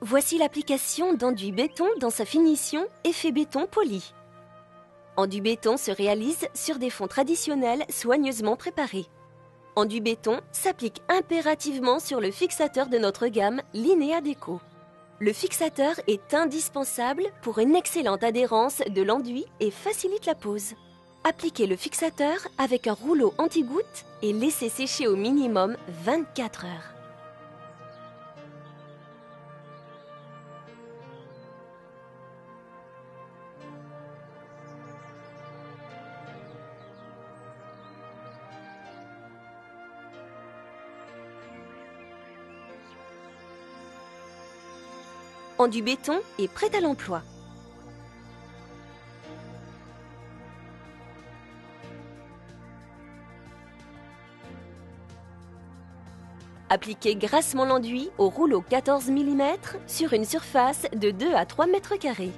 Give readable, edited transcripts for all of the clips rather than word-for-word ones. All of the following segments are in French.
Voici l'application d'enduit béton dans sa finition effet béton poli. Enduit béton se réalise sur des fonds traditionnels soigneusement préparés. Enduit béton s'applique impérativement sur le fixateur de notre gamme Linea Deco. Le fixateur est indispensable pour une excellente adhérence de l'enduit et facilite la pose. Appliquez le fixateur avec un rouleau anti-goutte et laissez sécher au minimum 24 heures. Enduit béton est prêt à l'emploi. Appliquez grassement l'enduit au rouleau 14 mm sur une surface de 2 à 3 mètres carrés.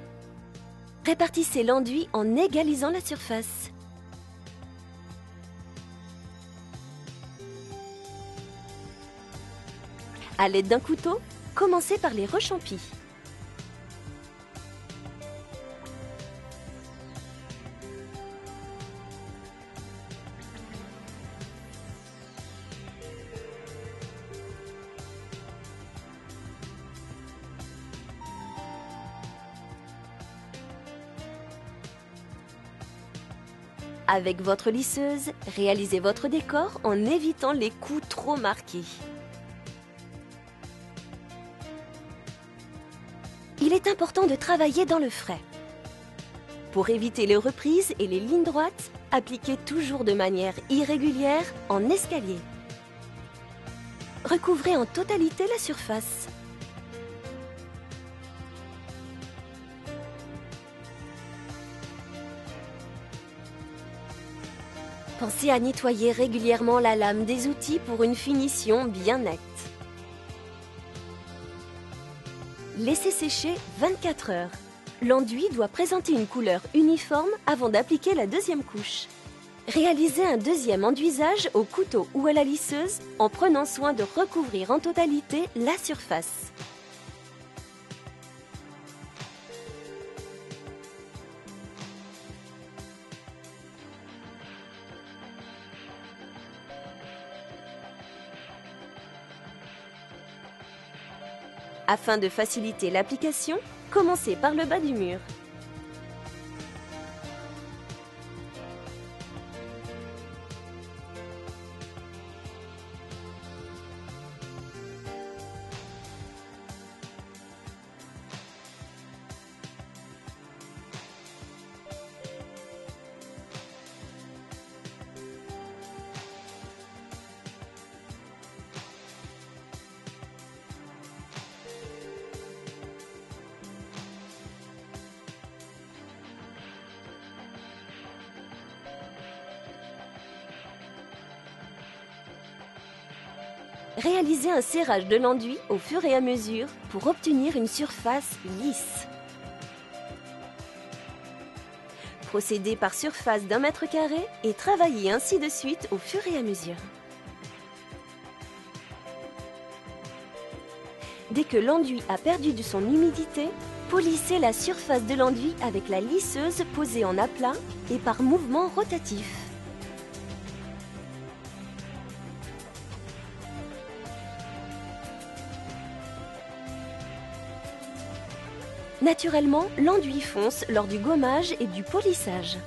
Répartissez l'enduit en égalisant la surface. À l'aide d'un couteau, commencez par les rechampis. Avec votre lisseuse, réalisez votre décor en évitant les coups trop marqués. Il est important de travailler dans le frais. Pour éviter les reprises et les lignes droites, appliquez toujours de manière irrégulière en escalier. Recouvrez en totalité la surface. Pensez à nettoyer régulièrement la lame des outils pour une finition bien nette. Laissez sécher 24 heures. L'enduit doit présenter une couleur uniforme avant d'appliquer la deuxième couche. Réalisez un deuxième enduisage au couteau ou à la lisseuse en prenant soin de recouvrir en totalité la surface. Afin de faciliter l'application, commencez par le bas du mur. Réalisez un serrage de l'enduit au fur et à mesure pour obtenir une surface lisse. Procédez par surface d'1 mètre carré et travaillez ainsi de suite au fur et à mesure. Dès que l'enduit a perdu de son humidité, polissez la surface de l'enduit avec la lisseuse posée en aplat et par mouvement rotatif. Naturellement, l'enduit fonce lors du gommage et du polissage.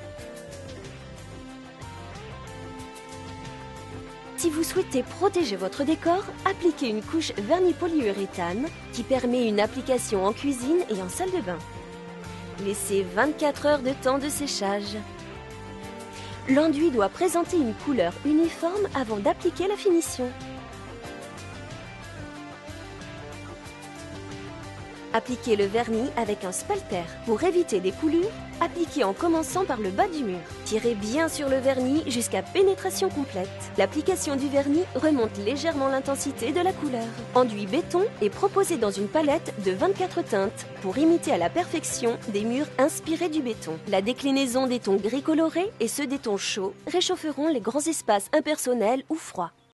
Si vous souhaitez protéger votre décor, appliquez une couche vernis polyuréthane qui permet une application en cuisine et en salle de bain. Laissez 24 heures de temps de séchage. L'enduit doit présenter une couleur uniforme avant d'appliquer la finition. Appliquez le vernis avec un spalter. Pour éviter des coulures, appliquez en commençant par le bas du mur. Tirez bien sur le vernis jusqu'à pénétration complète. L'application du vernis remonte légèrement l'intensité de la couleur. Enduit béton est proposé dans une palette de 24 teintes pour imiter à la perfection des murs inspirés du béton. La déclinaison des tons gris colorés et ceux des tons chauds réchaufferont les grands espaces impersonnels ou froids.